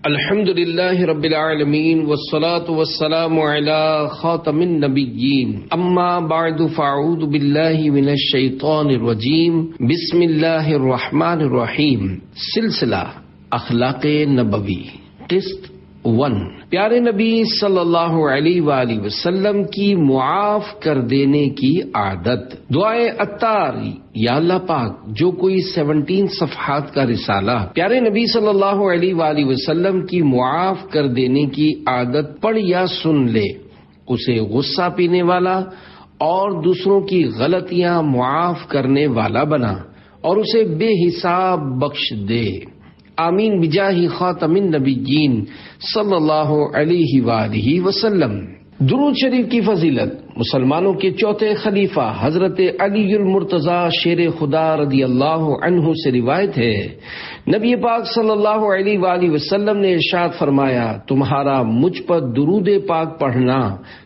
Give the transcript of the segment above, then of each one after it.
الحمد للہ رب العالمین والصلاة والسلام علی خاتم النبیین اما بعد فاعوذ باللہ من الشیطان الرجیم بسم اللہ الرحمن الرحیم سلسلہ اخلاق نبوی قسط 1 پیارے نبی صلی اللہ علیہ وآلہ وسلم کی معاف کر دینے کی عادت۔ دعائے عطار، یا اللہ پاک جو کوئی 17 صفحات کا رسالہ پیارے نبی صلی اللہ علیہ وآلہ وسلم کی معاف کر دینے کی عادت پڑھ یا سن لے، اسے غصہ پینے والا اور دوسروں کی غلطیاں معاف کرنے والا بنا اور اسے بے حساب بخش دے، آمین بجاہ خاتم النبیین صلی اللہ علیہ وآلہ وسلم۔ درود شریف کی فضیلت مسلمانوں کے چوتھے خلیفہ حضرت علی المرتضی شیر خدا رضی اللہ عنہ سے روایت ہے، نبی پاک صلی اللہ علیہ وآلہ وسلم نے ارشاد فرمایا، تمہارا مجھ پر درود پاک پڑھنا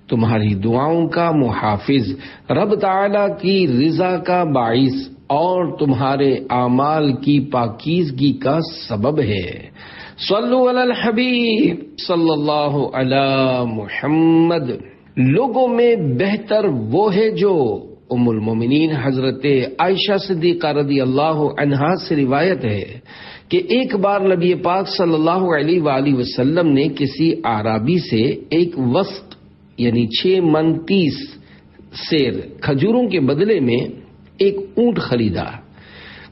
تمہاری دعاؤں کا محافظ، رب تعالی کی رضا کا باعث اور تمہارے اعمال کی پاکیزگی کا سبب ہے۔ صلو علی الحبیب صلی اللہ علی محمد۔ لوگوں میں بہتر وہ ہے جو ام المومنین حضرت عائشہ صدیقہ رضی اللہ عنہا سے روایت ہے کہ ایک بار نبی پاک صلی اللہ علیہ وآلہ وسلم نے کسی اعرابی سے ایک وسق یعنی 6 من 30 سیر کھجوروں کے بدلے میں ایک اونٹ خریدا۔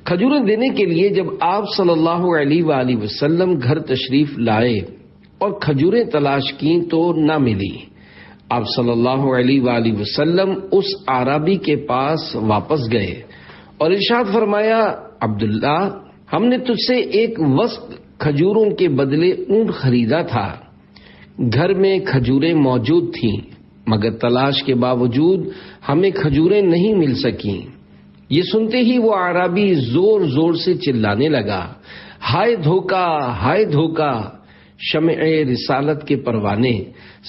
کھجوریں دینے کے لیے جب آپ صلی اللہ علیہ وآلہ وسلم گھر تشریف لائے اور کھجوریں تلاش کیں تو نہ ملی، آپ صلی اللہ علیہ وآلہ وسلم اس اعرابی کے پاس واپس گئے اور ارشاد فرمایا، عبداللہ، ہم نے تجھ سے ایک وسق کھجوروں کے بدلے اونٹ خریدا تھا، گھر میں کھجوریں موجود تھیں مگر تلاش کے باوجود ہمیں کھجوریں نہیں مل سکیں۔ یہ سنتے ہی وہ اعرابی زور زور سے چلانے لگا، ہائے دھوکا، ہائے دھوکا، شمع رسالت کے پروانے۔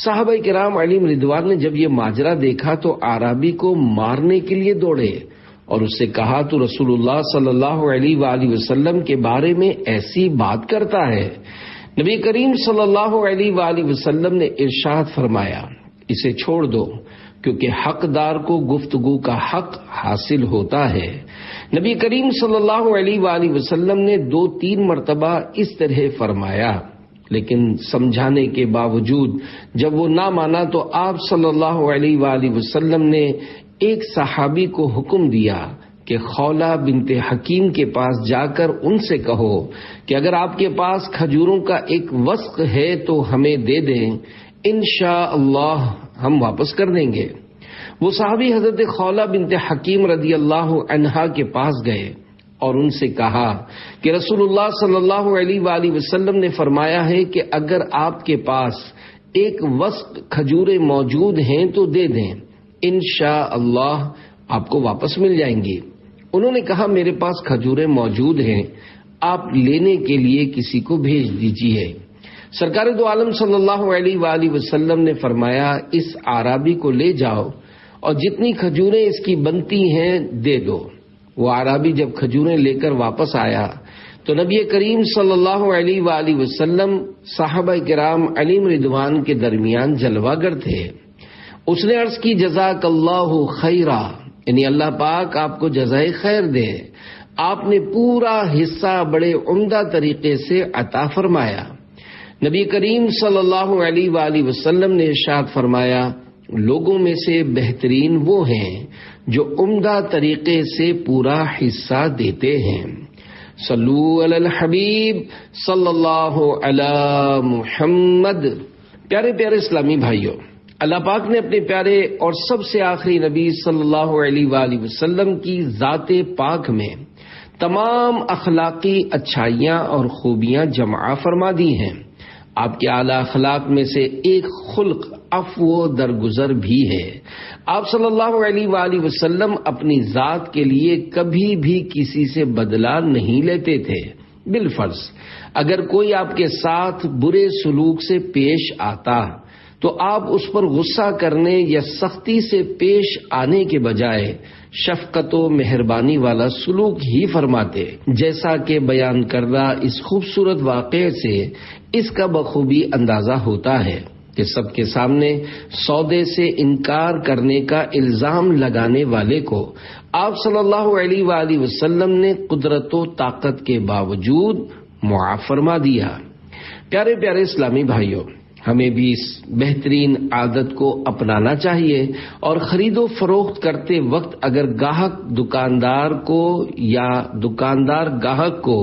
صحابہ کرام علیہم رضوان نے جب یہ ماجرا دیکھا تو اعرابی کو مارنے کے لیے دوڑے اور اس سے کہا، تو رسول اللہ صلی اللہ علیہ وآلہ وسلم کے بارے میں ایسی بات کرتا ہے؟ نبی کریم صلی اللہ علیہ وآلہ وسلم نے ارشاد فرمایا، اسے چھوڑ دو کیونکہ حقدار کو گفتگو کا حق حاصل ہوتا ہے۔ نبی کریم صلی اللہ علیہ وآلہ وسلم نے 2-3 مرتبہ اس طرح فرمایا، لیکن سمجھانے کے باوجود جب وہ نہ مانا تو آپ صلی اللہ علیہ وآلہ وسلم نے ایک صحابی کو حکم دیا کہ خولہ بنت حکیم کے پاس جا کر ان سے کہو کہ اگر آپ کے پاس کھجوروں کا ایک وسق ہے تو ہمیں دے دیں، انشاءاللہ ہم واپس کر دیں گے۔ وہ صحابی حضرت خولہ بنت حکیم رضی اللہ عنہا کے پاس گئے اور ان سے کہا کہ رسول اللہ صلی اللہ علیہ وآلہ وسلم نے فرمایا ہے کہ اگر آپ کے پاس ایک وسق کھجوریں موجود ہیں تو دے دیں، انشاءاللہ آپ کو واپس مل جائیں گی۔ انہوں نے کہا، میرے پاس کھجوریں موجود ہیں، آپ لینے کے لیے کسی کو بھیج دیجیے۔ سرکار دو عالم صلی اللہ علیہ وآلہ وسلم نے فرمایا، اس اعرابی کو لے جاؤ اور جتنی کھجوریں اس کی بنتی ہیں دے دو۔ وہ اعرابی جب کھجوریں لے کر واپس آیا تو نبی کریم صلی اللہ علیہ وآلہ وسلم صحابہ کرام علیہم رضوان کے درمیان جلوہ گر تھے۔ اس نے عرض کی، جزاک اللہ خیرا، یعنی اللہ پاک آپ کو جزائے خیر دے، آپ نے پورا حصہ بڑے عمدہ طریقے سے عطا فرمایا۔ نبی کریم صلی اللہ علیہ وآلہ وسلم نے ارشاد فرمایا، لوگوں میں سے بہترین وہ ہیں جو عمدہ طریقے سے پورا حصہ دیتے ہیں۔ صلو علی الحبیب صلی اللہ علی محمد۔ پیارے پیارے اسلامی بھائیوں، اللہ پاک نے اپنے پیارے اور سب سے آخری نبی صلی اللہ علیہ وآلہ وسلم کی ذات پاک میں تمام اخلاقی اچھائیاں اور خوبیاں جمع فرما دی ہیں۔ آپ کے اعلیٰ اخلاق میں سے ایک خلق عفو و درگزر بھی ہے۔ آپ صلی اللہ علیہ وآلہ وسلم اپنی ذات کے لیے کبھی بھی کسی سے بدلہ نہیں لیتے تھے۔ بالفرض اگر کوئی آپ کے ساتھ برے سلوک سے پیش آتا تو آپ اس پر غصہ کرنے یا سختی سے پیش آنے کے بجائے شفقت و مہربانی والا سلوک ہی فرماتے، جیسا کہ بیان کردہ اس خوبصورت واقعے سے اس کا بخوبی اندازہ ہوتا ہے کہ سب کے سامنے سودے سے انکار کرنے کا الزام لگانے والے کو آپ صلی اللہ علیہ وآلہ وسلم نے قدرت و طاقت کے باوجود معاف فرما دیا۔ پیارے پیارے اسلامی بھائیوں، ہمیں بھی اس بہترین عادت کو اپنانا چاہیے اور خرید و فروخت کرتے وقت اگر گاہک دکاندار کو یا دکاندار گاہک کو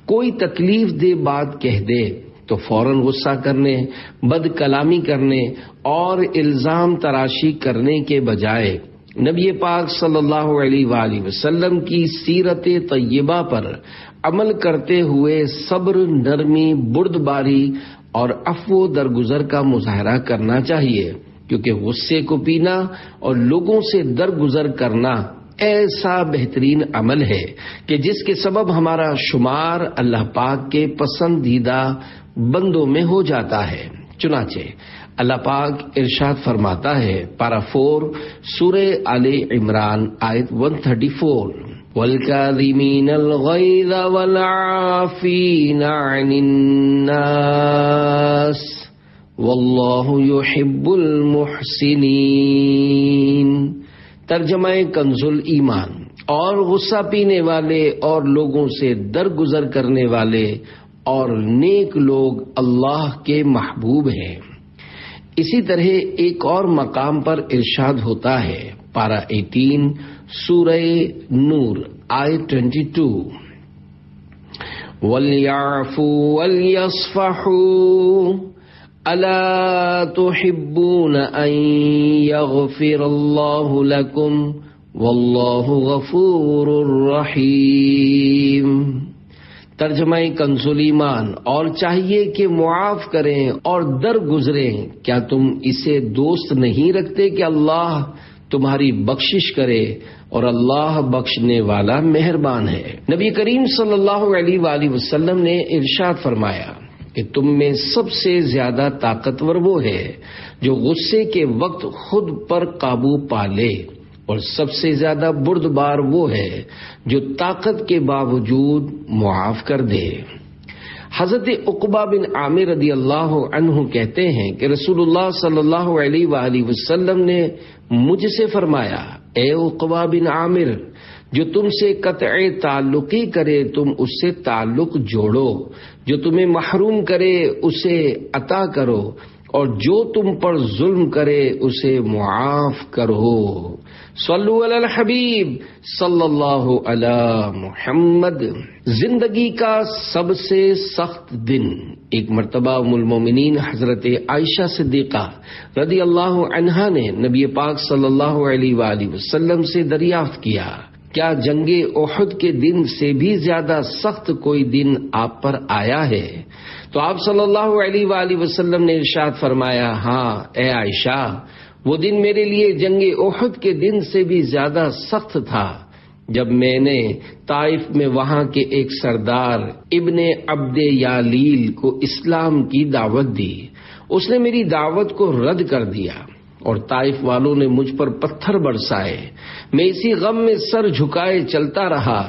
کوئی تکلیف دہ بات کہہ دے تو فوراً غصہ کرنے، بد کلامی کرنے اور الزام تراشی کرنے کے بجائے نبی پاک صلی اللہ علیہ وآلہ وسلم کی سیرت طیبہ پر عمل کرتے ہوئے صبر، نرمی، بردباری اور عفو درگزر کا مظاہرہ کرنا چاہیے، کیونکہ غصے کو پینا اور لوگوں سے درگزر کرنا ایسا بہترین عمل ہے کہ جس کے سبب ہمارا شمار اللہ پاک کے پسندیدہ بندوں میں ہو جاتا ہے۔ چنانچہ اللہ پاک ارشاد فرماتا ہے، پارہ 4 سورہ آل عمران آیت 134، وَالْكَاظِمِينَ الْغَيْظَ وَالْعَافِينَ عَنِ النَّاسِ وَاللَّهُ يُحِبُّ الْمُحْسِنِينَ۔ ترجمہ کنز ایمان، اور غصہ پینے والے اور لوگوں سے درگزر کرنے والے اور نیک لوگ اللہ کے محبوب ہیں۔ اسی طرح ایک اور مقام پر ارشاد ہوتا ہے، پارہ 18 سورہ نور آیت 22، وَلْيَعْفُوا وَلْيَصْفَحُوا أَلَا تُحِبُّونَ أَن يَغْفِرَ اللَّهُ لَكُمْ وَاللَّهُ غَفُورٌ رَحِيمٌ۔ ترجمہ کنز ایمان، اور چاہیے کہ معاف کریں اور درگزریں، کیا تم اسے دوست نہیں رکھتے کہ اللہ تمہاری بخشش کرے اور اللہ بخشنے والا مہربان ہے۔ نبی کریم صلی اللہ علیہ وآلہ وسلم نے ارشاد فرمایا کہ تم میں سب سے زیادہ طاقتور وہ ہے جو غصے کے وقت خود پر قابو پا لے، اور سب سے زیادہ بردبار وہ ہے جو طاقت کے باوجود معاف کر دے۔ حضرت عقبہ بن عامر رضی اللہ عنہ کہتے ہیں کہ رسول اللہ صلی اللہ علیہ وآلہ وسلم نے مجھ سے فرمایا، اے عقبہ بن عامر، جو تم سے قطع تعلقی کرے تم اس سے تعلق جوڑو، جو تمہیں محروم کرے اسے عطا کرو، اور جو تم پر ظلم کرے اسے معاف کرو۔ صلو علی الحبیب صلی اللہ علی محمد۔ زندگی کا سب سے سخت دن۔ ایک مرتبہ ام المومنین حضرت عائشہ صدیقہ رضی اللہ عنہا نے نبی پاک صلی اللہ علیہ وآلہ وسلم سے دریافت کیا، کیا جنگ احد کے دن سے بھی زیادہ سخت کوئی دن آپ پر آیا ہے؟ تو آپ صلی اللہ علیہ وآلہ وسلم نے ارشاد فرمایا، ہاں اے عائشہ، وہ دن میرے لیے جنگ احد کے دن سے بھی زیادہ سخت تھا، جب میں نے طائف میں وہاں کے ایک سردار ابن عبد یالیل کو اسلام کی دعوت دی۔ اس نے میری دعوت کو رد کر دیا اور طائف والوں نے مجھ پر پتھر برسائے۔ میں اسی غم میں سر جھکائے چلتا رہا،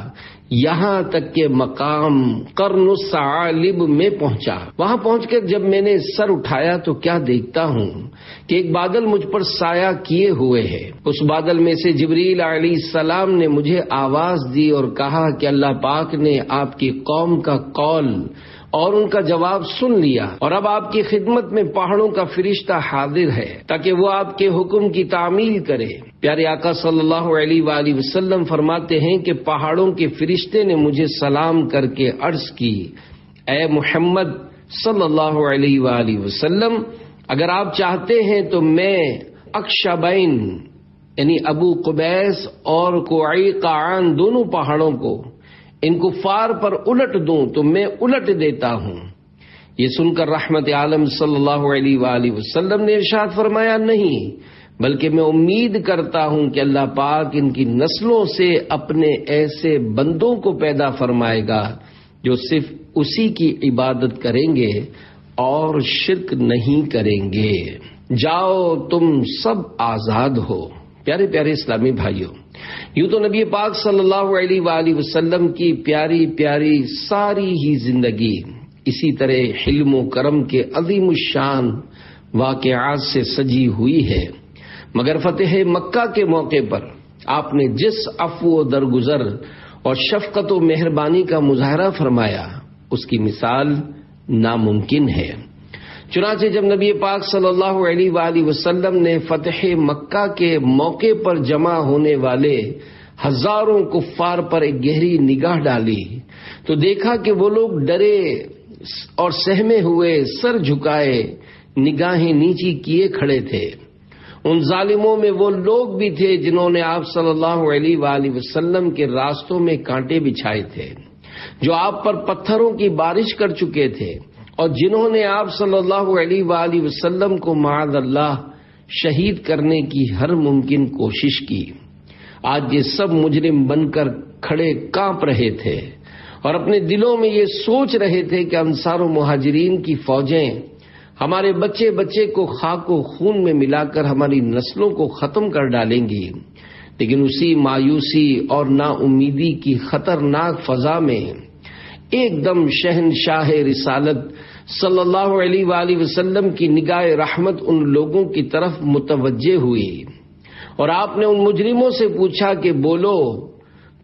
یہاں تک کہ مقام قرن الثعالب میں پہنچا۔ وہاں پہنچ کر جب میں نے سر اٹھایا تو کیا دیکھتا ہوں کہ ایک بادل مجھ پر سایہ کیے ہوئے ہے۔ اس بادل میں سے جبریل علیہ السلام نے مجھے آواز دی اور کہا کہ اللہ پاک نے آپ کی قوم کا قول اور ان کا جواب سن لیا، اور اب آپ کی خدمت میں پہاڑوں کا فرشتہ حاضر ہے تاکہ وہ آپ کے حکم کی تعمیل کرے۔ پیارے آقا صلی اللہ علیہ وآلہ وسلم فرماتے ہیں کہ پہاڑوں کے فرشتے نے مجھے سلام کر کے عرض کی، اے محمد صلی اللہ علیہ وآلہ وسلم، اگر آپ چاہتے ہیں تو میں اکشبین یعنی ابو قبیس اور کوعیقعان دونوں پہاڑوں کو ان کفار پر الٹ دوں تو میں الٹ دیتا ہوں۔ یہ سن کر رحمت عالم صلی اللہ علیہ وآلہ وسلم نے ارشاد فرمایا، نہیں، بلکہ میں امید کرتا ہوں کہ اللہ پاک ان کی نسلوں سے اپنے ایسے بندوں کو پیدا فرمائے گا جو صرف اسی کی عبادت کریں گے اور شرک نہیں کریں گے۔ جاؤ تم سب آزاد ہو۔ پیارے پیارے اسلامی بھائیوں، یوں تو نبی پاک صلی اللہ علیہ وآلہ وسلم کی پیاری پیاری ساری ہی زندگی اسی طرح حلم و کرم کے عظیم الشان واقعات سے سجی ہوئی ہے، مگر فتح مکہ کے موقع پر آپ نے جس عفو و درگزر اور شفقت و مہربانی کا مظاہرہ فرمایا اس کی مثال ناممکن ہے۔ چنانچہ جب نبی پاک صلی اللہ علیہ وآلہ وسلم نے فتح مکہ کے موقع پر جمع ہونے والے ہزاروں کفار پر ایک گہری نگاہ ڈالی تو دیکھا کہ وہ لوگ ڈرے اور سہمے ہوئے سر جھکائے نگاہیں نیچی کیے کھڑے تھے۔ ان ظالموں میں وہ لوگ بھی تھے جنہوں نے آپ صلی اللہ علیہ وآلہ وسلم کے راستوں میں کانٹے بچھائے تھے، جو آپ پر پتھروں کی بارش کر چکے تھے، اور جنہوں نے آپ صلی اللہ علیہ وآلہ وسلم کو معاذ اللہ شہید کرنے کی ہر ممکن کوشش کی۔ آج یہ سب مجرم بن کر کھڑے کانپ رہے تھے اور اپنے دلوں میں یہ سوچ رہے تھے کہ انصار و مہاجرین کی فوجیں ہمارے بچے بچے کو خاک و خون میں ملا کر ہماری نسلوں کو ختم کر ڈالیں گی۔ لیکن اسی مایوسی اور نا امیدی کی خطرناک فضا میں ایک دم شہنشاہ رسالت صلی اللہ علیہ وآلہ وسلم کی نگاہ رحمت ان لوگوں کی طرف متوجہ ہوئی اور آپ نے ان مجرموں سے پوچھا کہ بولو،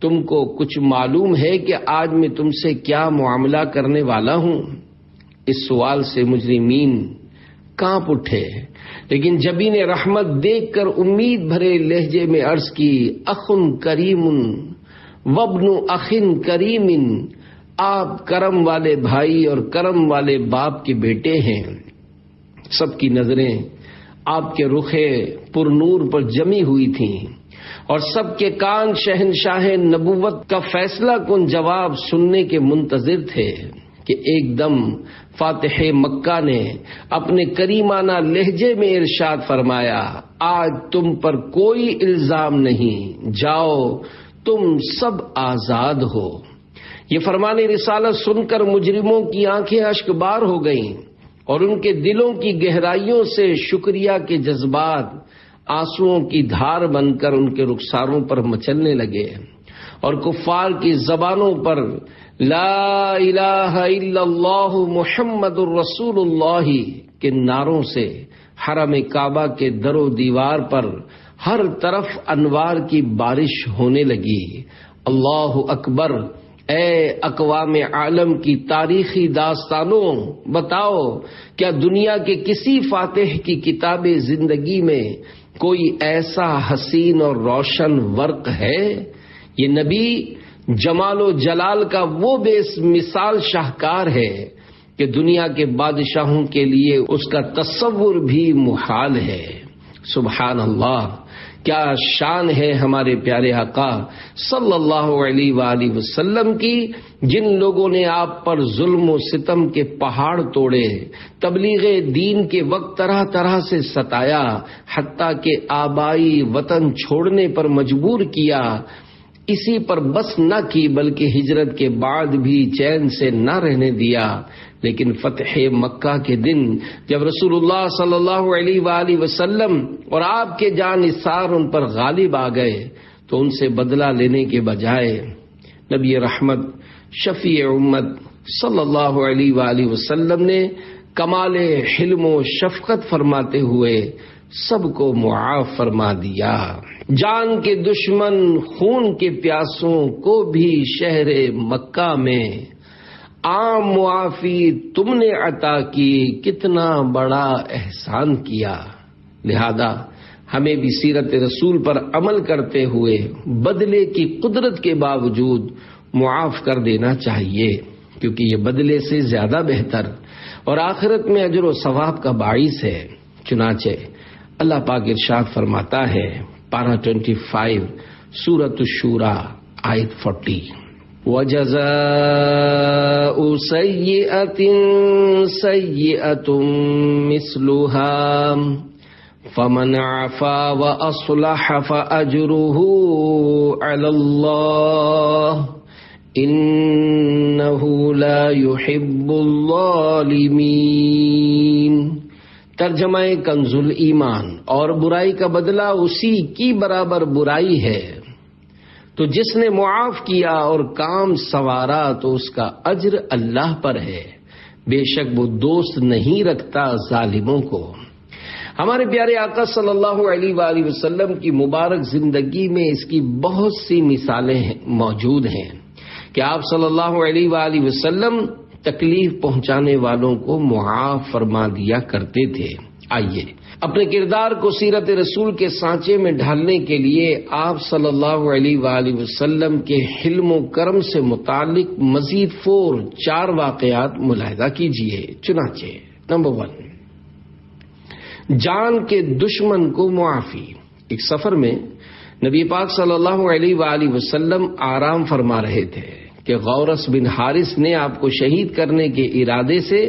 تم کو کچھ معلوم ہے کہ آج میں تم سے کیا معاملہ کرنے والا ہوں؟ اس سوال سے مجرمین کانپ اٹھے، لیکن جبین رحمت دیکھ کر امید بھرے لہجے میں عرض کی، اخن کریم وابن اخن کریم، آپ کرم والے بھائی اور کرم والے باپ کے بیٹے ہیں۔ سب کی نظریں آپ کے رخ پر نور پر جمی ہوئی تھیں اور سب کے کان شہنشاہ نبوت کا فیصلہ کن جواب سننے کے منتظر تھے کہ ایک دم فاتح مکہ نے اپنے کریمانہ لہجے میں ارشاد فرمایا، آج تم پر کوئی الزام نہیں، جاؤ تم سب آزاد ہو۔ یہ فرمان رسالت سن کر مجرموں کی آنکھیں اشک بار ہو گئیں اور ان کے دلوں کی گہرائیوں سے شکریہ کے جذبات آنسوؤں کی دھار بن کر ان کے رخساروں پر مچلنے لگے اور کفار کی زبانوں پر لا الہ الا اللہ محمد الرسول اللہ کے نعروں سے حرم کعبہ کے در و دیوار پر ہر طرف انوار کی بارش ہونے لگی۔ اللہ اکبر! اے اقوام عالم کی تاریخی داستانوں، بتاؤ کیا دنیا کے کسی فاتح کی کتاب زندگی میں کوئی ایسا حسین اور روشن ورق ہے؟ یہ نبی جمال و جلال کا وہ بے مثال شاہکار ہے کہ دنیا کے بادشاہوں کے لیے اس کا تصور بھی محال ہے۔ سبحان اللہ! کیا شان ہے ہمارے پیارے آقا صلی اللہ علیہ وآلہ وسلم کی، جن لوگوں نے آپ پر ظلم و ستم کے پہاڑ توڑے، تبلیغ دین کے وقت طرح طرح سے ستایا، حتیٰ کہ آبائی وطن چھوڑنے پر مجبور کیا۔ اسی پر بس نہ کی بلکہ ہجرت کے بعد بھی چین سے نہ رہنے دیا۔ لیکن فتح مکہ کے دن جب رسول اللہ صلی اللہ علیہ وآلہ وسلم اور آپ کے جان نثار ان پر غالب آ گئے تو ان سے بدلہ لینے کے بجائے نبی رحمت شفیع امت صلی اللہ علیہ وآلہ وسلم نے کمال حلم و شفقت فرماتے ہوئے سب کو معاف فرما دیا۔ جان کے دشمن خون کے پیاسوں کو بھی شہر مکہ میں عام معافی تم نے عطا کی، کتنا بڑا احسان کیا۔ لہذا ہمیں بھی سیرت رسول پر عمل کرتے ہوئے بدلے کی قدرت کے باوجود معاف کر دینا چاہیے، کیونکہ یہ بدلے سے زیادہ بہتر اور آخرت میں اجر و ثواب کا باعث ہے۔ چنانچہ اللہ پاک ارشاد فرماتا ہے، پارہ 25 سورۃ الشورى آیت 40، وَجَزَاءُ سَيِّئَةٍ سَيِّئَةٌ مِثْلُهَا فَمَنْ عَفَا وَأَصْلَحَ فَأَجْرُهُ عَلَى اللَّهِ إِنَّهُ لَا يُحِبُّ الظَّالِمِينَ۔ ترجمہ کنز ایمان، اور برائی کا بدلہ اسی کی برابر برائی ہے، تو جس نے معاف کیا اور کام سنوارا تو اس کا اجر اللہ پر ہے، بے شک وہ دوست نہیں رکھتا ظالموں کو۔ ہمارے پیارے آقا صلی اللہ علیہ وآلہ وسلم کی مبارک زندگی میں اس کی بہت سی مثالیں موجود ہیں کہ آپ صلی اللہ علیہ وآلہ وسلم تکلیف پہنچانے والوں کو معاف فرما دیا کرتے تھے۔ آئیے اپنے کردار کو سیرت رسول کے سانچے میں ڈھالنے کے لیے آپ صلی اللہ علیہ وآلہ وسلم کے حلم و کرم سے متعلق مزید 4 واقعات ملاحظہ کیجیے۔ چنانچہ نمبر 1، جان کے دشمن کو معافی۔ ایک سفر میں نبی پاک صلی اللہ علیہ وآلہ وسلم آرام فرما رہے تھے کہ غورث بن حارث نے آپ کو شہید کرنے کے ارادے سے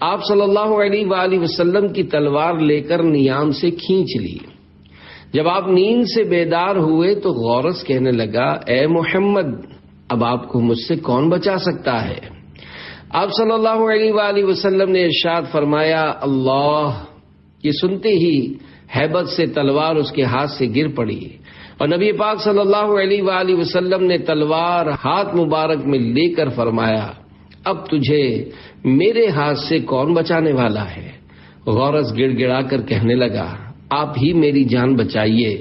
آپ صلی اللہ علیہ وآلہ وسلم کی تلوار لے کر نیام سے کھینچ لی۔ جب آپ نیند سے بیدار ہوئے تو غورث کہنے لگا، اے محمد، اب آپ کو مجھ سے کون بچا سکتا ہے؟ آپ صلی اللہ علیہ وآلہ وسلم نے ارشاد فرمایا، اللہ۔ یہ سنتے ہی ہیبت سے تلوار اس کے ہاتھ سے گر پڑی اور نبی پاک صلی اللہ علیہ وآلہ وسلم نے تلوار ہاتھ مبارک میں لے کر فرمایا، اب تجھے میرے ہاتھ سے کون بچانے والا ہے؟ غورث گڑ گڑا کر کہنے لگا، آپ ہی میری جان بچائیے۔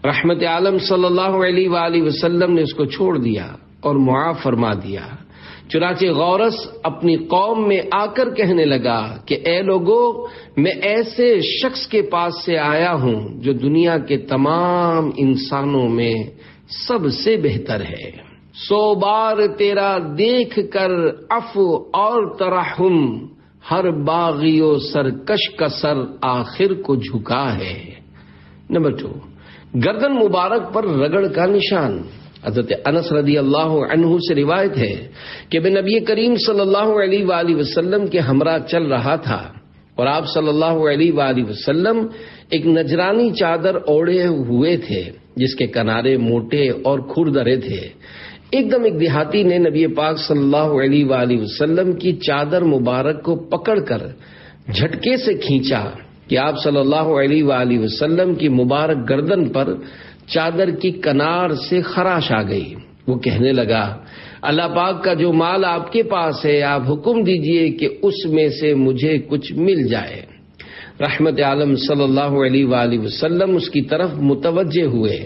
رحمت عالم صلی اللہ علیہ وآلہ وسلم نے اس کو چھوڑ دیا اور معاف فرما دیا۔ چنانچہ غورث اپنی قوم میں آ کر کہنے لگا کہ اے لوگو، میں ایسے شخص کے پاس سے آیا ہوں جو دنیا کے تمام انسانوں میں سب سے بہتر ہے۔ 100 بار تیرا دیکھ کر عفو اور ترحم، ہر باغی و سرکش کا سر آخر کو جھکا ہے۔ نمبر 2، گردن مبارک پر رگڑ کا نشان۔ حضرت انس رضی اللہ عنہ سے روایت ہے کہ میں نبی کریم صلی اللہ علیہ وآلہ وسلم کے ہمراہ چل رہا تھا اور آپ صلی اللہ علیہ وآلہ وسلم ایک نجرانی چادر اوڑھے ہوئے تھے جس کے کنارے موٹے اور کھردرے تھے۔ ایک دم ایک دیہاتی نے نبی پاک صلی اللہ علیہ وآلہ وسلم کی چادر مبارک کو پکڑ کر جھٹکے سے کھینچا کہ آپ صلی اللہ علیہ وآلہ وسلم کی مبارک گردن پر چادر کی کنار سے خراش آ گئی۔ وہ کہنے لگا، اللہ پاک کا جو مال آپ کے پاس ہے، آپ حکم دیجئے کہ اس میں سے مجھے کچھ مل جائے۔ رحمت عالم صلی اللہ علیہ وآلہ وسلم اس کی طرف متوجہ ہوئے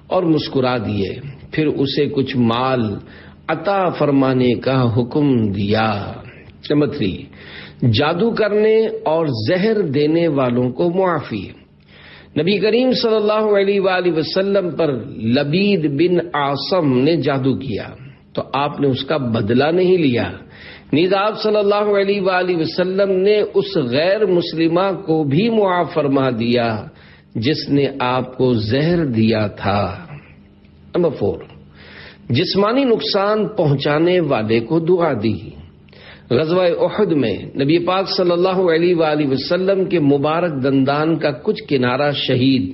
اور مسکرا دیے، پھر اسے کچھ مال عطا فرمانے کا حکم دیا۔ نمبر 3، جادو کرنے اور زہر دینے والوں کو معافی۔ نبی کریم صلی اللہ علیہ وآلہ وسلم پر لبید بن عاصم نے جادو کیا تو آپ نے اس کا بدلہ نہیں لیا، نیز آپ صلی اللہ علیہ وآلہ وسلم نے اس غیر مسلمہ کو بھی معاف فرما دیا جس نے آپ کو زہر دیا تھا۔ نمبر 4، جسمانی نقصان پہنچانے والے کو دعا دی۔ غزوہ احد میں نبی پاک صلی اللہ علیہ وآلہ وسلم کے مبارک دندان کا کچھ کنارہ شہید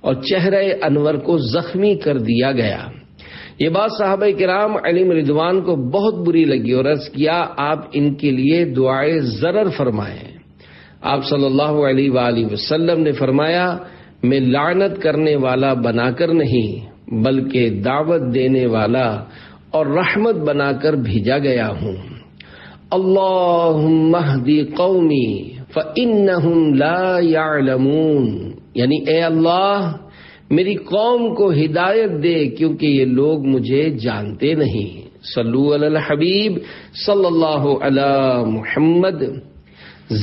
اور چہرہ انور کو زخمی کر دیا گیا۔ یہ بات صحابہ کرام علیہم رضوان کو بہت بری لگی اور عرض کیا، آپ ان کے لیے دعائے ضرر فرمائیں۔ آپ صلی اللہ علیہ وآلہ وسلم نے فرمایا، میں لعنت کرنے والا بنا کر نہیں بلکہ دعوت دینے والا اور رحمت بنا کر بھیجا گیا ہوں۔ اللہم اہدی قومی فإنہم لا یعلمون، یعنی اے اللہ میری قوم کو ہدایت دے کیونکہ یہ لوگ مجھے جانتے نہیں۔ صلو علی الحبیب صلی اللہ علی محمد۔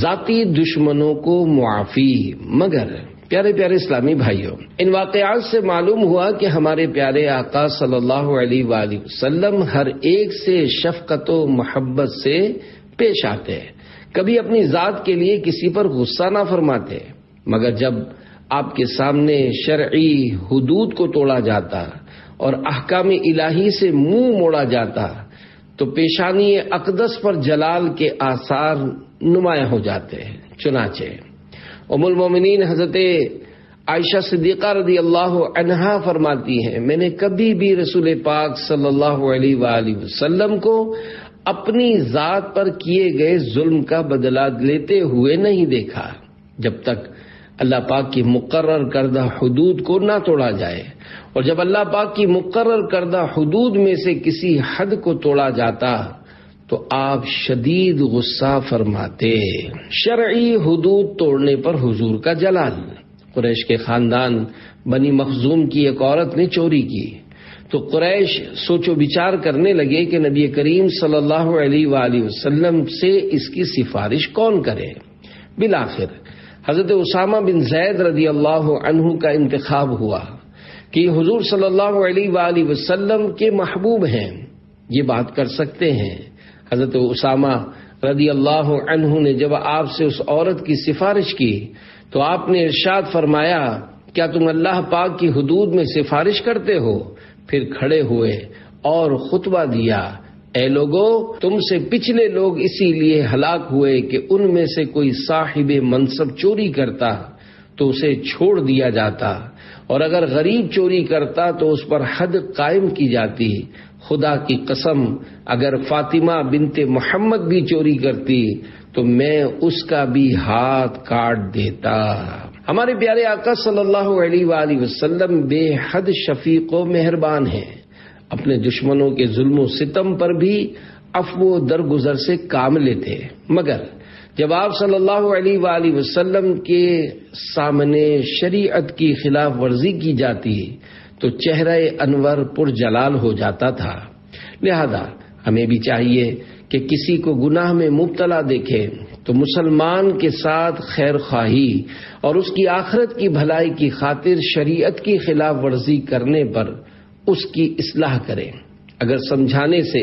ذاتی دشمنوں کو معافی۔ مگر پیارے پیارے اسلامی بھائیوں، ان واقعات سے معلوم ہوا کہ ہمارے پیارے آقا صلی اللہ علیہ وآلہ وسلم ہر ایک سے شفقت و محبت سے پیش آتے، کبھی اپنی ذات کے لیے کسی پر غصہ نہ فرماتے، مگر جب آپ کے سامنے شرعی حدود کو توڑا جاتا اور احکام الہی سے منہ موڑا جاتا تو پیشانی اقدس پر جلال کے آثار نمایاں ہو جاتے ہیں۔ چنانچہ ام المومنین حضرت عائشہ صدیقہ رضی اللہ عنہا فرماتی ہیں، میں نے کبھی بھی رسول پاک صلی اللہ علیہ وآلہ وسلم کو اپنی ذات پر کیے گئے ظلم کا بدلہ لیتے ہوئے نہیں دیکھا، جب تک اللہ پاک کی مقرر کردہ حدود کو نہ توڑا جائے، اور جب اللہ پاک کی مقرر کردہ حدود میں سے کسی حد کو توڑا جاتا تو آپ شدید غصہ فرماتے۔ شرعی حدود توڑنے پر حضور کا جلال۔ قریش کے خاندان بنی مخزوم کی ایک عورت نے چوری کی تو قریش سوچ و بچار کرنے لگے کہ نبی کریم صلی اللہ علیہ وآلہ وسلم سے اس کی سفارش کون کرے۔ بالآخر حضرت اسامہ بن زید رضی اللہ عنہ کا انتخاب ہوا کہ یہ حضور صلی اللہ علیہ وآلہ وسلم کے محبوب ہیں، یہ بات کر سکتے ہیں۔ حضرت اسامہ رضی اللہ عنہ نے جب آپ سے اس عورت کی سفارش کی تو آپ نے ارشاد فرمایا، کیا تم اللہ پاک کی حدود میں سفارش کرتے ہو؟ پھر کھڑے ہوئے اور خطبہ دیا، اے لوگو، تم سے پچھلے لوگ اسی لیے ہلاک ہوئے کہ ان میں سے کوئی صاحب منصب چوری کرتا تو اسے چھوڑ دیا جاتا، اور اگر غریب چوری کرتا تو اس پر حد قائم کی جاتی۔ خدا کی قسم، اگر فاطمہ بنت محمد بھی چوری کرتی تو میں اس کا بھی ہاتھ کاٹ دیتا۔ ہمارے پیارے آقا صلی اللہ علیہ وآلہ وسلم بے حد شفیق و مہربان ہیں، اپنے دشمنوں کے ظلم و ستم پر بھی عفو و درگزر سے کام لیتے، مگر جب آپ صلی اللہ علیہ وآلہ وسلم کے سامنے شریعت کی خلاف ورزی کی جاتی تو چہرہ انور پر جلال ہو جاتا تھا۔ لہذا ہمیں بھی چاہیے کہ کسی کو گناہ میں مبتلا دیکھے تو مسلمان کے ساتھ خیر خواہی اور اس کی آخرت کی بھلائی کی خاطر شریعت کی خلاف ورزی کرنے پر اس کی اصلاح کریں۔ اگر سمجھانے سے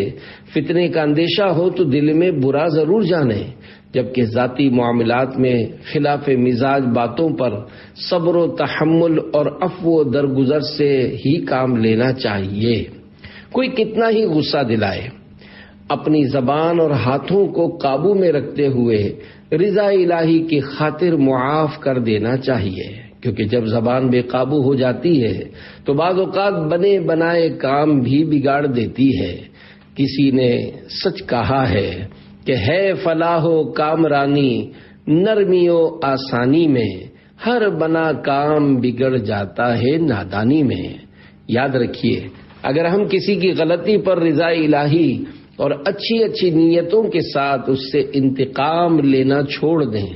فتنے کا اندیشہ ہو تو دل میں برا ضرور جانے، جبکہ ذاتی معاملات میں خلاف مزاج باتوں پر صبر و تحمل اور عفو و درگزر سے ہی کام لینا چاہیے۔ کوئی کتنا ہی غصہ دلائے، اپنی زبان اور ہاتھوں کو قابو میں رکھتے ہوئے رضا الہی کی خاطر معاف کر دینا چاہیے، کیونکہ جب زبان بے قابو ہو جاتی ہے تو بعض اوقات بنے بنائے کام بھی بگاڑ دیتی ہے۔ کسی نے سچ کہا ہے کہ ہے فلاح و کامرانی نرمی و آسانی میں، ہر بنا کام بگڑ جاتا ہے نادانی میں۔ یاد رکھیے، اگر ہم کسی کی غلطی پر رضا الہی اور اچھی اچھی نیتوں کے ساتھ اس سے انتقام لینا چھوڑ دیں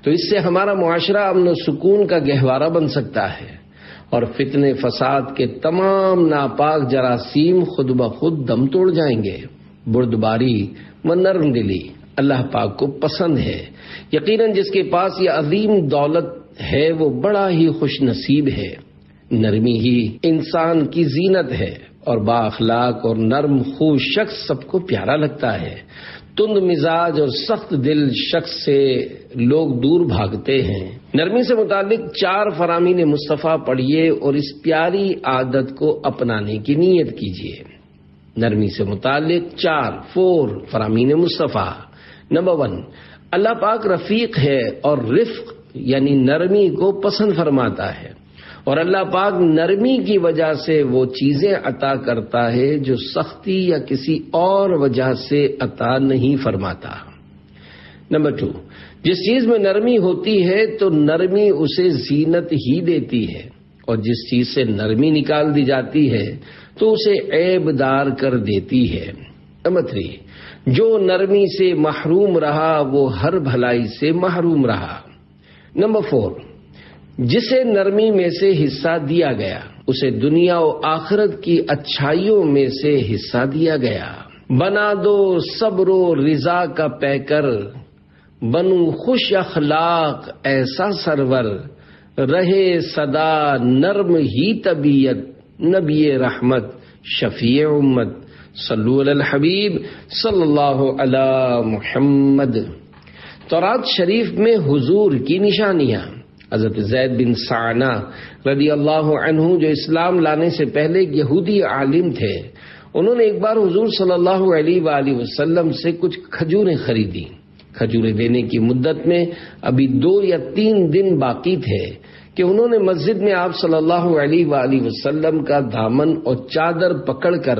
تو اس سے ہمارا معاشرہ امن و سکون کا گہوارہ بن سکتا ہے، اور فتنے فساد کے تمام ناپاک جراثیم خود بخود دم توڑ جائیں گے۔ بردباری و نرم دلی اللہ پاک کو پسند ہے۔ یقیناً جس کے پاس یہ عظیم دولت ہے وہ بڑا ہی خوش نصیب ہے۔ نرمی ہی انسان کی زینت ہے، اور با اخلاق اور نرم خو شخص سب کو پیارا لگتا ہے۔ تند مزاج اور سخت دل شخص سے لوگ دور بھاگتے ہیں۔ نرمی سے متعلق 4 فرامین مصطفیٰ پڑھیے اور اس پیاری عادت کو اپنانے کی نیت کیجیے۔ نرمی سے متعلق 4 فرامین مصطفیٰ۔ نمبر 1، اللہ پاک رفیق ہے اور رفق یعنی نرمی کو پسند فرماتا ہے، اور اللہ پاک نرمی کی وجہ سے وہ چیزیں عطا کرتا ہے جو سختی یا کسی اور وجہ سے عطا نہیں فرماتا۔ نمبر 2، جس چیز میں نرمی ہوتی ہے تو نرمی اسے زینت ہی دیتی ہے، اور جس چیز سے نرمی نکال دی جاتی ہے تو اسے عیب دار کر دیتی ہے۔ نمبر 3، جو نرمی سے محروم رہا وہ ہر بھلائی سے محروم رہا۔ نمبر 4، جسے نرمی میں سے حصہ دیا گیا اسے دنیا و آخرت کی اچھائیوں میں سے حصہ دیا گیا۔ بنا دو صبر و رضا کا پیکر، بنو خوش اخلاق ایسا سرور، رہے صدا نرم ہی طبیعت، نبی رحمت شفیع امت، صلو علی الحبیب صلی اللہ علی محمد۔ تورات شریف میں حضور کی نشانیاں۔ حضرت زید بن سعنہ رضی اللہ عنہ جو اسلام لانے سے پہلے ایک یہودی عالم تھے، انہوں نے ایک بار حضور صلی اللہ علیہ وآلہ وسلم سے کچھ کھجوریں خریدی۔ کھجوریں دینے کی مدت میں ابھی 2 یا 3 دن باقی تھے کہ انہوں نے مسجد میں آپ صلی اللہ علیہ وآلہ وسلم کا دامن اور چادر پکڑ کر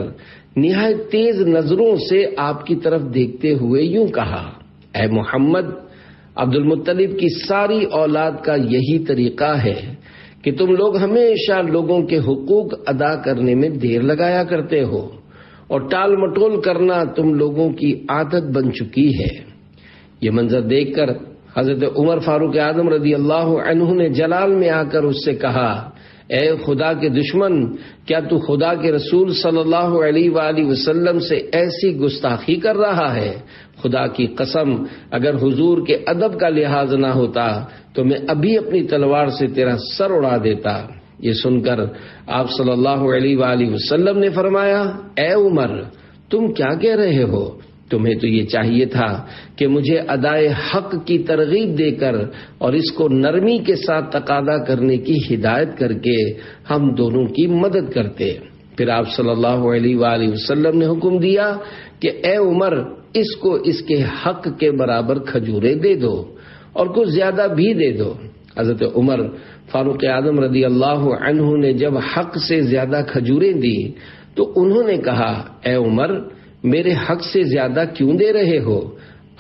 نہایت تیز نظروں سے آپ کی طرف دیکھتے ہوئے یوں کہا، اے محمد، عبد المطلب کی ساری اولاد کا یہی طریقہ ہے کہ تم لوگ ہمیشہ لوگوں کے حقوق ادا کرنے میں دیر لگایا کرتے ہو اور ٹال مٹول کرنا تم لوگوں کی عادت بن چکی ہے۔ یہ منظر دیکھ کر حضرت عمر فاروق اعظم رضی اللہ عنہ نے جلال میں آ کر اس سے کہا، اے خدا کے دشمن، کیا تو خدا کے رسول صلی اللہ علیہ وآلہ وسلم سے ایسی گستاخی کر رہا ہے؟ خدا کی قسم، اگر حضور کے ادب کا لحاظ نہ ہوتا تو میں ابھی اپنی تلوار سے تیرا سر اڑا دیتا۔ یہ سن کر آپ صلی اللہ علیہ وآلہ وسلم نے فرمایا، اے عمر، تم کیا کہہ رہے ہو؟ تمہیں تو یہ چاہیے تھا کہ مجھے ادائے حق کی ترغیب دے کر اور اس کو نرمی کے ساتھ تقاضا کرنے کی ہدایت کر کے ہم دونوں کی مدد کرتے۔ پھر آپ صلی اللہ علیہ وآلہ وسلم نے حکم دیا کہ اے عمر، اس کو اس کے حق کے برابر کھجوریں دے دو اور کچھ زیادہ بھی دے دو۔ حضرت عمر فاروق اعظم رضی اللہ عنہ نے جب حق سے زیادہ کھجوریں دی تو انہوں نے کہا، اے عمر، میرے حق سے زیادہ کیوں دے رہے ہو؟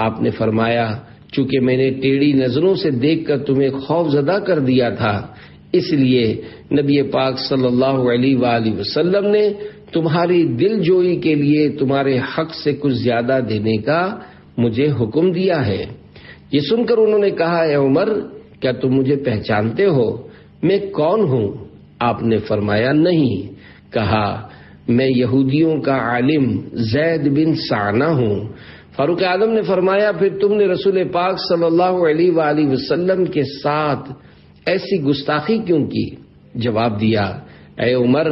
آپ نے فرمایا، چونکہ میں نے ٹیڑھی نظروں سے دیکھ کر تمہیں خوف زدہ کر دیا تھا، اس لیے نبی پاک صلی اللہ علیہ وآلہ وسلم نے تمہاری دل جوئی کے لیے تمہارے حق سے کچھ زیادہ دینے کا مجھے حکم دیا ہے۔ یہ سن کر انہوں نے کہا، اے عمر، کیا تم مجھے پہچانتے ہو؟ میں کون ہوں؟ آپ نے فرمایا، نہیں۔ کہا، میں یہودیوں کا عالم زید بن سعنہ ہوں۔ فاروق اعظم نے فرمایا، پھر تم نے رسول پاک صلی اللہ علیہ وآلہ وسلم کے ساتھ ایسی گستاخی کیوں کی؟ جواب دیا، اے عمر،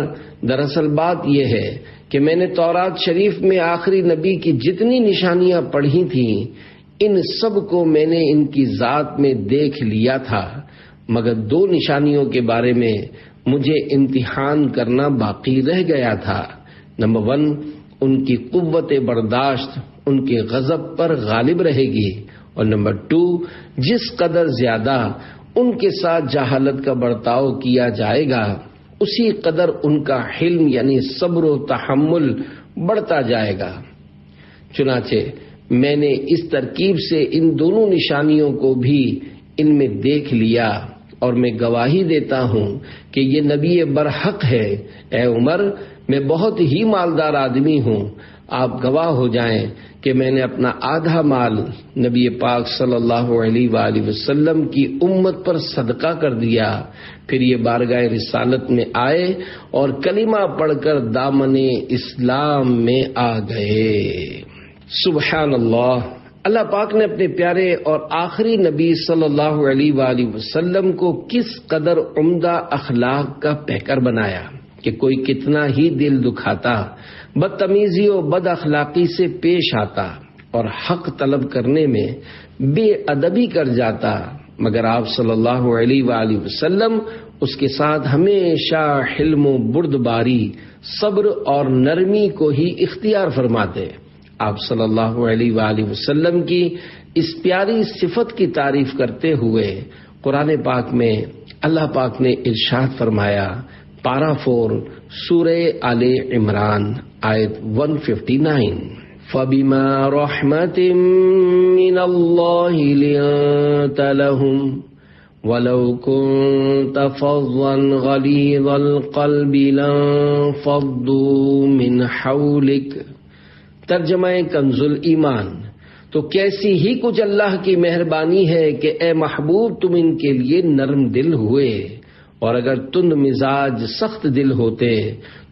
دراصل بات یہ ہے کہ میں نے تورات شریف میں آخری نبی کی جتنی نشانیاں پڑھی تھیں ان سب کو میں نے ان کی ذات میں دیکھ لیا تھا، مگر دو نشانیوں کے بارے میں مجھے امتحان کرنا باقی رہ گیا تھا۔ نمبر 1، ان کی قوت برداشت ان کے غضب پر غالب رہے گی، اور نمبر 2، جس قدر زیادہ ان کے ساتھ جہالت کا برتاؤ کیا جائے گا اسی قدر ان کا حلم یعنی صبر و تحمل بڑھتا جائے گا۔ چنانچہ میں نے اس ترکیب سے ان دونوں نشانیوں کو بھی ان میں دیکھ لیا، اور میں گواہی دیتا ہوں کہ یہ نبی برحق ہے۔ اے عمر، میں بہت ہی مالدار آدمی ہوں، آپ گواہ ہو جائیں کہ میں نے اپنا آدھا مال نبی پاک صلی اللہ علیہ وآلہ وسلم کی امت پر صدقہ کر دیا۔ پھر یہ بارگاہ رسالت میں آئے اور کلمہ پڑھ کر دامن اسلام میں آ گئے۔ سبحان اللہ! اللہ پاک نے اپنے پیارے اور آخری نبی صلی اللہ علیہ وآلہ وسلم کو کس قدر عمدہ اخلاق کا پیکر بنایا کہ کوئی کتنا ہی دل دکھاتا، بدتمیزی و بد اخلاقی سے پیش آتا اور حق طلب کرنے میں بے ادبی کر جاتا، مگر آپ صلی اللہ علیہ وآلہ وسلم اس کے ساتھ ہمیشہ حلم و بردباری، صبر اور نرمی کو ہی اختیار فرماتے۔ آپ صلی اللہ علیہ وآلہ وسلم کی اس پیاری صفت کی تعریف کرتے ہوئے قرآن پاک میں اللہ پاک نے ارشاد فرمایا، پارہ 4 سورہ آل عمران آیت 159، فَبِمَا رَحْمَةٍ مِّنَ اللَّهِ لِنتَ لَهُمْ وَلَوْ كُنتَ فَظًّا غَلِيظَ الْقَلْبِ لَانفَضُّوا مِنْ حَوْلِكَ۔ ترجمہ کنز ایمان، تو کیسی ہی کچھ اللہ کی مہربانی ہے کہ اے محبوب تم ان کے لیے نرم دل ہوئے، اور اگر تند مزاج سخت دل ہوتے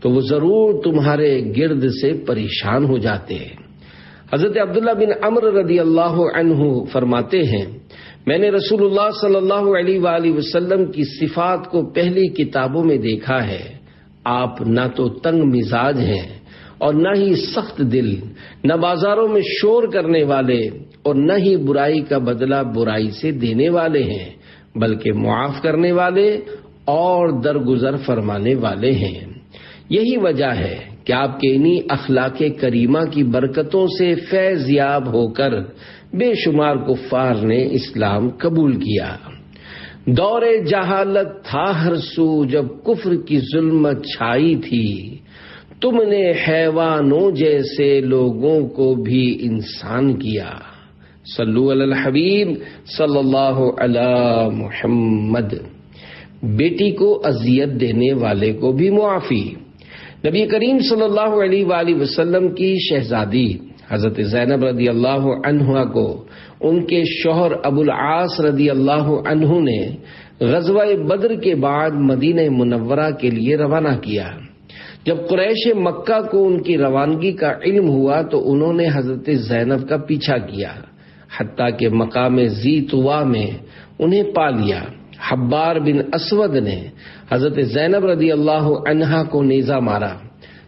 تو وہ ضرور تمہارے گرد سے پریشان ہو جاتے۔ حضرت عبداللہ بن عمرو رضی اللہ عنہ فرماتے ہیں، میں نے رسول اللہ صلی اللہ علیہ وآلہ وسلم کی صفات کو پہلی کتابوں میں دیکھا ہے۔ آپ نہ تو تنگ مزاج ہیں اور نہ ہی سخت دل، نہ بازاروں میں شور کرنے والے اور نہ ہی برائی کا بدلہ برائی سے دینے والے ہیں، بلکہ معاف کرنے والے اور درگزر فرمانے والے ہیں۔ یہی وجہ ہے کہ آپ کے انہی اخلاق کریمہ کی برکتوں سے فیض یاب ہو کر بے شمار کفار نے اسلام قبول کیا۔ دور جہالت تھا ہر سو جب کفر کی ظلمت چھائی تھی، تم نے حیوانوں جیسے لوگوں کو بھی انسان کیا۔ صلو علی الحبیب صلی اللہ علی محمد۔ بیٹی کو اذیت دینے والے کو بھی معافی۔ نبی کریم صلی اللہ علیہ وآلہ وسلم کی شہزادی حضرت زینب رضی اللہ عنہا کو ان کے شوہر ابو العاص رضی اللہ عنہ نے غزوہ بدر کے بعد مدینہ منورہ کے لیے روانہ کیا۔ جب قریش مکہ کو ان کی روانگی کا علم ہوا تو انہوں نے حضرت زینب کا پیچھا کیا، حتیٰ کہ مقام ذی طویٰ میں انہیں پا لیا۔ حبار بن اسود نے حضرت زینب رضی اللہ عنہا کو نیزہ مارا،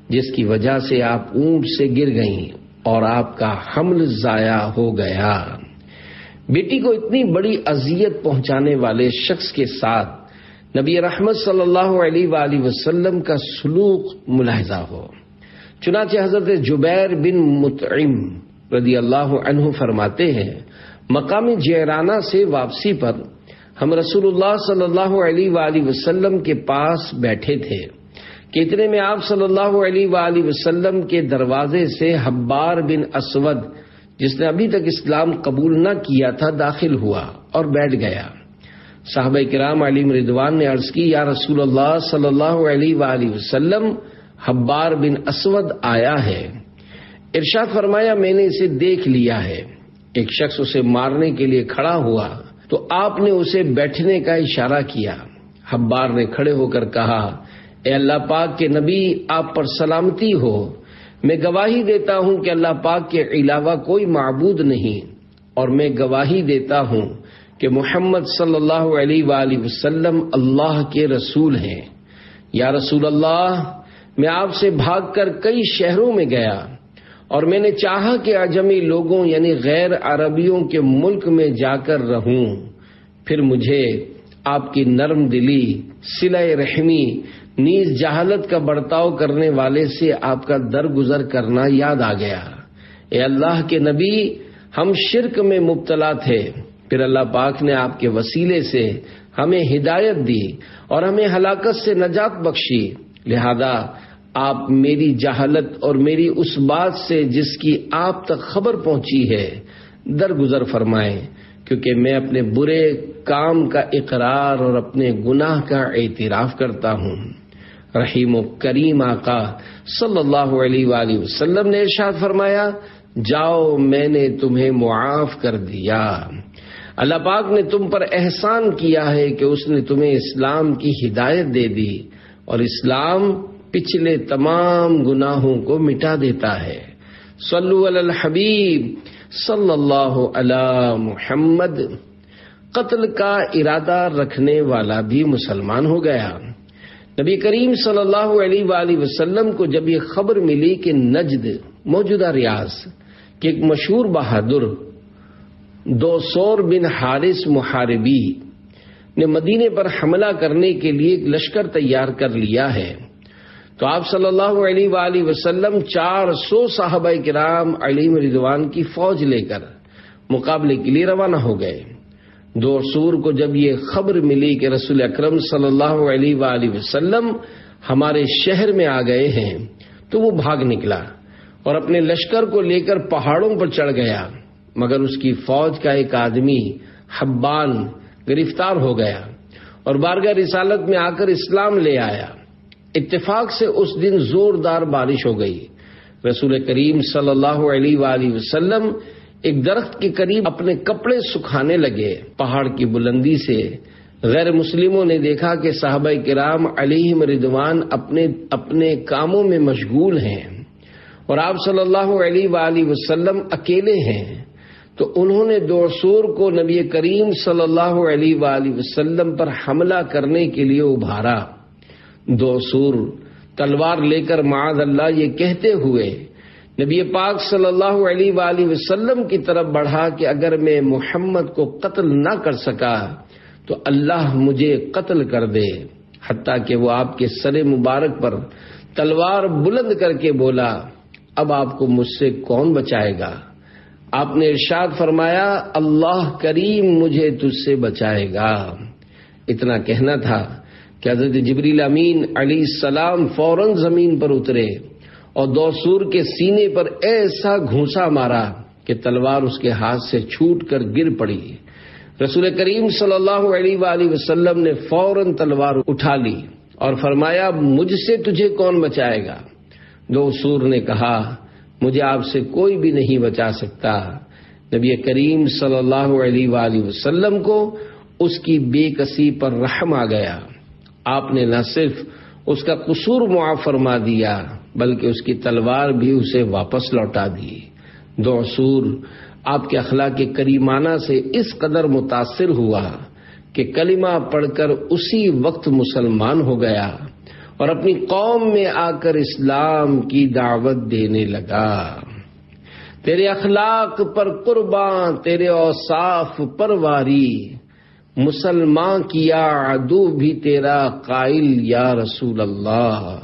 جس کی وجہ سے آپ اونٹ سے گر گئیں اور آپ کا حمل ضائع ہو گیا۔ بیٹی کو اتنی بڑی اذیت پہنچانے والے شخص کے ساتھ نبی رحمت صلی اللہ علیہ وآلہ وسلم کا سلوک ملاحظہ ہو۔ چنانچہ حضرت جبیر بن مطعم رضی اللہ عنہ فرماتے ہیں، مقام جعرانہ سے واپسی پر ہم رسول اللہ صلی اللہ علیہ وآلہ وسلم کے پاس بیٹھے تھے کہ اتنے میں آپ صلی اللہ علیہ وآلہ وسلم کے دروازے سے حبار بن اسود، جس نے ابھی تک اسلام قبول نہ کیا تھا، داخل ہوا اور بیٹھ گیا۔ صحابہ کرام علیہم رضوان نے عرض کی، یا رسول اللہ صلی اللہ علیہ وآلہ وسلم، حبار بن اسود آیا ہے۔ ارشاد فرمایا، میں نے اسے دیکھ لیا ہے۔ ایک شخص اسے مارنے کے لیے کھڑا ہوا تو آپ نے اسے بیٹھنے کا اشارہ کیا۔ حبار نے کھڑے ہو کر کہا، اے اللہ پاک کے نبی، آپ پر سلامتی ہو، میں گواہی دیتا ہوں کہ اللہ پاک کے علاوہ کوئی معبود نہیں، اور میں گواہی دیتا ہوں کہ محمد صلی اللہ علیہ وآلہ وسلم اللہ کے رسول ہیں۔ یا رسول اللہ، میں آپ سے بھاگ کر کئی شہروں میں گیا اور میں نے چاہا کہ اجمی لوگوں یعنی غیر عربیوں کے ملک میں جا کر رہوں، پھر مجھے آپ کی نرم دلی، صلہ رحمی، نیز جہالت کا برتاؤ کرنے والے سے آپ کا درگزر کرنا یاد آ گیا۔ اے اللہ کے نبی، ہم شرک میں مبتلا تھے، پھر اللہ پاک نے آپ کے وسیلے سے ہمیں ہدایت دی اور ہمیں ہلاکت سے نجات بخشی، لہذا آپ میری جہالت اور میری اس بات سے جس کی آپ تک خبر پہنچی ہے درگزر فرمائیں، کیونکہ میں اپنے برے کام کا اقرار اور اپنے گناہ کا اعتراف کرتا ہوں۔ رحیم و کریم آقا صلی اللہ علیہ وآلہ وسلم نے ارشاد فرمایا، جاؤ، میں نے تمہیں معاف کر دیا۔ اللہ پاک نے تم پر احسان کیا ہے کہ اس نے تمہیں اسلام کی ہدایت دے دی، اور اسلام پچھلے تمام گناہوں کو مٹا دیتا ہے۔ صلو علی الحبیب صلی اللہ علی محمد۔ قتل کا ارادہ رکھنے والا بھی مسلمان ہو گیا۔ نبی کریم صلی اللہ علیہ وآلہ وسلم کو جب یہ خبر ملی کہ نجد، موجودہ ریاض کے ایک مشہور بہادر دوسور بن حارث محاربی نے مدینے پر حملہ کرنے کے لیے ایک لشکر تیار کر لیا ہے، تو آپ صلی اللہ علیہ وآلہ وسلم 400 صحابہ کرام علیہم رضوان کی فوج لے کر مقابلے کے لیے روانہ ہو گئے۔ دوسور کو جب یہ خبر ملی کہ رسول اکرم صلی اللہ علیہ وآلہ وسلم ہمارے شہر میں آ گئے ہیں، تو وہ بھاگ نکلا اور اپنے لشکر کو لے کر پہاڑوں پر چڑھ گیا، مگر اس کی فوج کا ایک آدمی حبان گرفتار ہو گیا اور بارگاہ رسالت میں آ کر اسلام لے آیا۔ اتفاق سے اس دن زوردار بارش ہو گئی۔ رسول کریم صلی اللہ علیہ وآلہ وسلم ایک درخت کے قریب اپنے کپڑے سکھانے لگے۔ پہاڑ کی بلندی سے غیر مسلموں نے دیکھا کہ صحابہ کرام علیہم رضوان اپنے کاموں میں مشغول ہیں اور آپ صلی اللہ علیہ وآلہ وسلم اکیلے ہیں، تو انہوں نے دوسور کو نبی کریم صلی اللہ علیہ وآلہ وسلم پر حملہ کرنے کے لیے ابھارا۔ دوسور تلوار لے کر معاذ اللہ یہ کہتے ہوئے نبی پاک صلی اللہ علیہ وآلہ وسلم کی طرف بڑھا کہ اگر میں محمد کو قتل نہ کر سکا تو اللہ مجھے قتل کر دے، حتیٰ کہ وہ آپ کے سر مبارک پر تلوار بلند کر کے بولا، اب آپ کو مجھ سے کون بچائے گا؟ آپ نے ارشاد فرمایا، اللہ کریم مجھے تجھ سے بچائے گا۔ اتنا کہنا تھا کہ حضرت جبریل امین علیہ السلام فوراً زمین پر اترے اور دوسور کے سینے پر ایسا گھونسا مارا کہ تلوار اس کے ہاتھ سے چھوٹ کر گر پڑی۔ رسول کریم صلی اللہ علیہ وآلہ وسلم نے فوراً تلوار اٹھا لی اور فرمایا مجھ سے تجھے کون بچائے گا؟ دو عصور نے کہا مجھے آپ سے کوئی بھی نہیں بچا سکتا۔ نبی کریم صلی اللہ علیہ وآلہ وسلم کو اس کی بے کسی پر رحم آ گیا۔ آپ نے نہ صرف اس کا قصور معاف فرما دیا بلکہ اس کی تلوار بھی اسے واپس لوٹا دی۔ دو عصور آپ کے اخلاق کریمانہ سے اس قدر متاثر ہوا کہ کلمہ پڑھ کر اسی وقت مسلمان ہو گیا اور اپنی قوم میں آ کر اسلام کی دعوت دینے لگا۔ تیرے اخلاق پر قرباں، تیرے اوصاف پر واری، مسلمان کیا عدو بھی تیرا قائل یا رسول اللہ۔